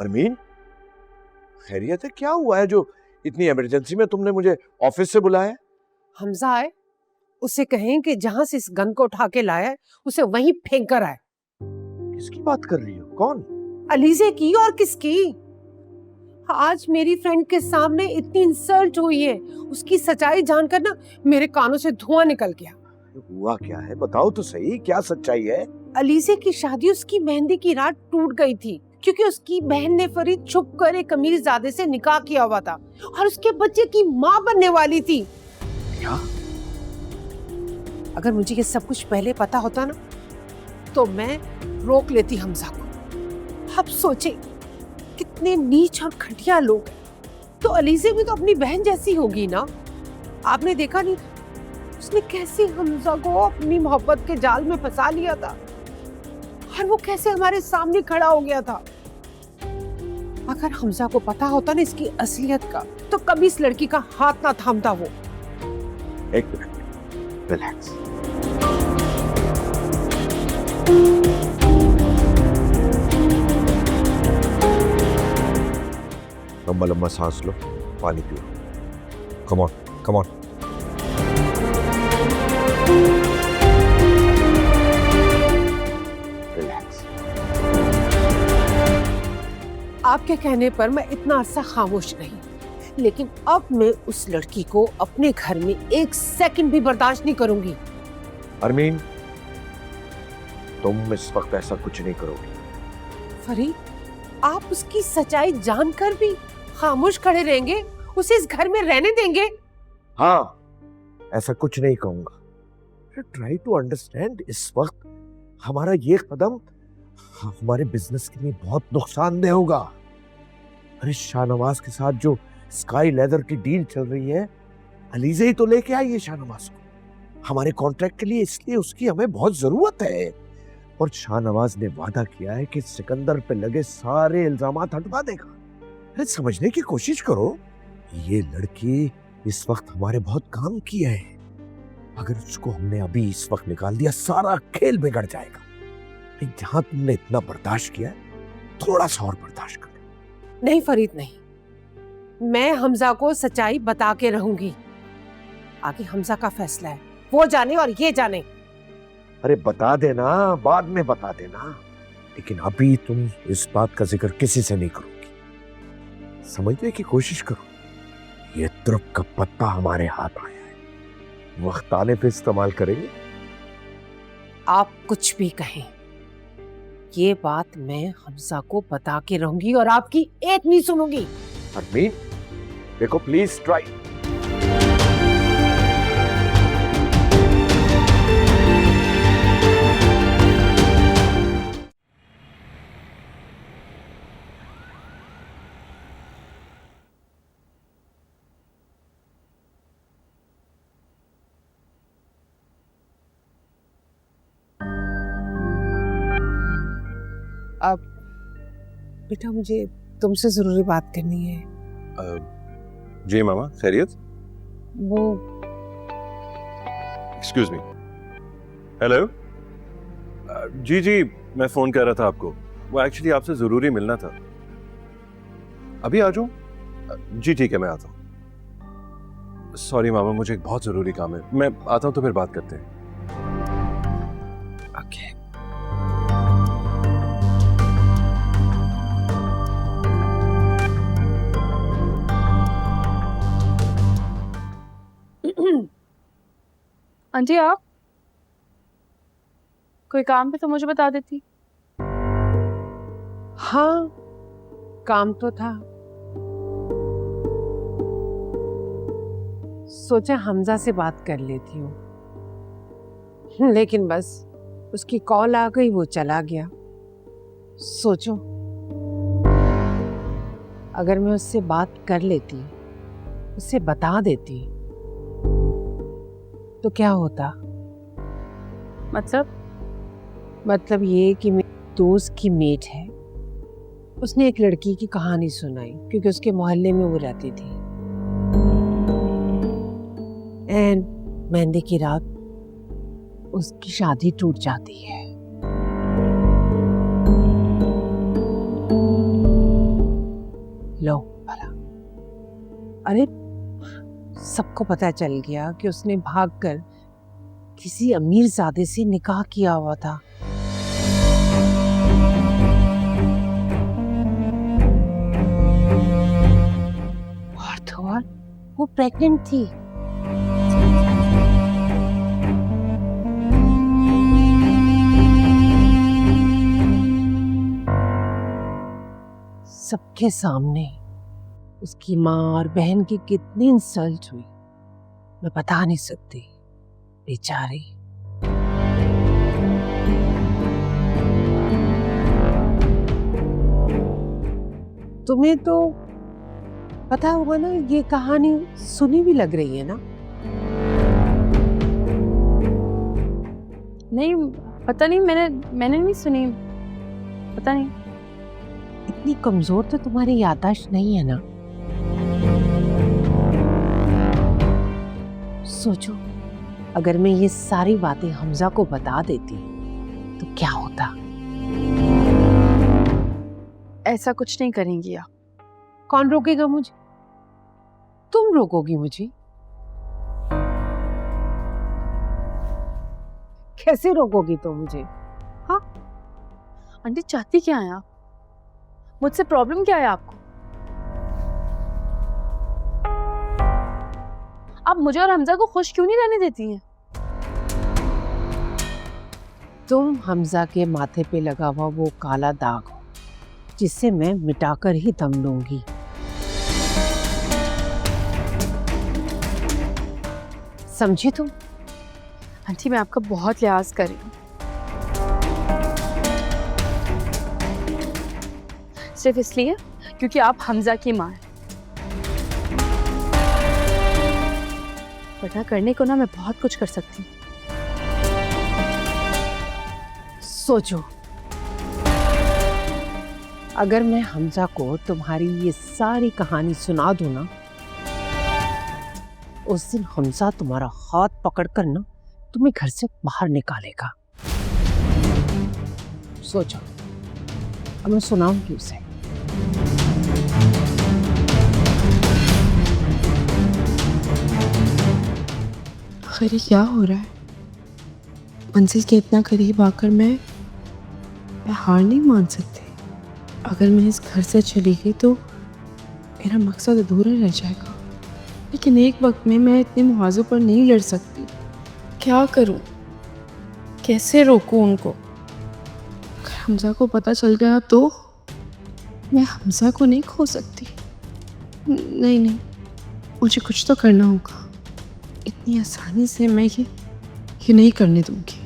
अरमीन, खैरियत है? क्या हुआ है जो इतनी इमरजेंसी में तुमने मुझे ऑफिस से बुलाया? हमजा आए, उसे कहें कि जहां से इस गन को उठा के लाया है उसे वहीं फेंक कर आए। किसकी बात कर रही हो? कौन? अलीजे की और किसकी? आज मेरी फ्रेंड के सामने इतनी इंसल्ट हुई है, उसकी सच्चाई जानकर ना मेरे कानों से धुआं निकल गया। हुआ क्या है? बताओ तो सही, क्या सच्चाई है? अलीजे की शादी उसकी मेहंदी की रात टूट गई थी क्योंकि उसकी बहन ने फरीद छुप कर एक अमीरजादे से निकाह किया हुआ था और उसके बच्चे की माँ बनने वाली थी। क्या? अगर मुझे ये सब कुछ पहले पता होता ना तो मैं रोक लेती हमजा को। अब सोचे कितने नीच और घटिया लोग हैं। तो अलीजे भी तो अपनी बहन जैसी होगी ना। आपने देखा नहीं उसने कैसे हमजा को अपनी मोहब्बत के जाल में फंसा लिया था और वो कैसे हमारे सामने खड़ा हो गया था। अगर हमजा को पता होता ना इसकी असलियत का तो कभी इस लड़की का हाथ ना थामता वो। एक मिनट, रिलैक्स। लंबा लंबा सांस लो, पानी पियो। Come on, come on. Relax. आपके कहने पर मैं इतना अरसा खामोश रही, लेकिन अब मैं उस लड़की को अपने घर में एक सेकंड भी बर्दाश्त नहीं करूंगी। अरमीन, तुम इस वक्त ऐसा कुछ नहीं करोगी। फरीद, आप उसकी सच्चाई जानकर भी खामोश खड़े रहेंगे? उसे इस घर में रहने देंगे? हाँ, ऐसा कुछ नहीं कहूंगा। ट्राई टू अंडरस्टैंड, इस वक्त हमारा ये कदम हमारे बिजनेस के लिए बहुत नुकसानदेह होगा। अरे शाहनवाज के साथ जो स्काई लेदर की डील चल रही है, अलीजे ही तो लेके आई है शाहनवाज को हमारे कॉन्ट्रैक्ट के लिए, इसलिए उसकी हमें बहुत जरूरत है। और शाहनवाज ने वादा किया है कि सिकंदर पे लगे सारे इल्जामात हटवा देगा। अरे समझने की कोशिश करो, ये लड़की इस वक्त हमारे बहुत काम की है। अगर उसको हमने अभी इस वक्त निकाल दिया, सारा खेल बिगड़ जाएगा। जहां तुमने इतना बर्दाश्त किया है, थोड़ा सा और बर्दाश्त कर। नहीं फरीद, नहीं, मैं हमजा को सच्चाई बता के रहूंगी। आगे हमजा का फैसला है, वो जाने और ये जाने। अरे बता देना, बाद में बता देना, लेकिन अभी तुम इस बात का जिक्र किसी से नहीं करोगी। समझने की कोशिश करो, ये तुर्क का पत्ता हमारे हाथ आया है, वक्त आने पे इस्तेमाल करेंगे। आप कुछ भी कहें, ये बात मैं हमजा को बता के रहूंगी और आपकी एक नहीं सुनूंगी। अरमीन, देखो प्लीज ट्राई। अब बेटा, मुझे तुमसे जरूरी बात करनी है। जी मामा, खैरियत? वो एक्सक्यूज मी। हेलो। जी जी, मैं फोन कर रहा था आपको। वो एक्चुअली आपसे जरूरी मिलना था। अभी आ जाऊं? जी ठीक है, मैं आता हूं। सॉरी मामा, मुझे एक बहुत जरूरी काम है। मैं आता हूं तो फिर बात करते हैं। ओके। आंटी, आप कोई काम पे तो मुझे बता देती। हाँ, काम तो था। सोचा हमजा से बात कर लेती हूँ, लेकिन बस उसकी कॉल आ गई, वो चला गया। सोचो, अगर मैं उससे बात कर लेती, उसे बता देती तो क्या होता? मतलब ये कि मेरे दोस्त की मेट है, उसने एक लड़की की कहानी सुनाई क्योंकि उसके मोहल्ले में वो रहती थी। एंड मेहंदी की रात उसकी शादी टूट जाती है। लो भला। अरे सबको पता चल गया कि उसने भागकर किसी अमीरजादे से निकाह किया हुआ था। और तो और वो प्रेग्नेंट थी। सबके सामने उसकी माँ और बहन की कितनी इंसल्ट हुई मैं बता नहीं सकती, बेचारी। तुम्हें तो पता होगा ना, ये कहानी सुनी भी लग रही है ना? नहीं, पता नहीं, मैंने नहीं सुनी, पता नहीं। इतनी कमजोर तो तुम्हारी याददाश्त नहीं है ना? सोचो, अगर मैं ये सारी बातें हमजा को बता देती तो क्या होता? ऐसा कुछ नहीं करेंगी आप। कौन रोकेगा मुझे? तुम रोकोगी मुझे? कैसे रोकोगी तुम मुझे? हाँ, आंटी चाहती क्या है आप? मुझसे प्रॉब्लम क्या है आपको? आप मुझे और हमजा को खुश क्यों नहीं रहने देती हैं? तुम हमजा के माथे पे लगा हुआ वो काला दाग हो जिसे मैं मिटाकर ही दम लूंगी। समझी तुम? आंटी मैं आपका बहुत लिहाज कर रही हूँ, सिर्फ इसलिए क्योंकि आप हमजा की माँ हैं। वरना करने को ना मैं बहुत कुछ कर सकती हूँ। सोचो, अगर मैं हमजा को तुम्हारी ये सारी कहानी सुना दूं ना, उस दिन हमजा तुम्हारा हाथ पकड़कर ना तुम्हें घर से बाहर निकालेगा। सोचो, अब मैं सुनाऊंगी उसे। आखिर क्या हो रहा है? मंजिल के इतना करीब आकर मैं हार नहीं मान सकती। अगर मैं इस घर से चली गई तो मेरा मकसद अधूरा रह जाएगा। लेकिन एक वक्त में मैं इतने मुआवज़ों पर नहीं लड़ सकती। क्या करूं? कैसे रोकूं उनको? अगर हमजा को पता चल गया तो मैं हमजा को नहीं खो सकती। नहीं, मुझे कुछ तो करना होगा। इतनी आसानी से मैं ये नहीं करने दूंगी।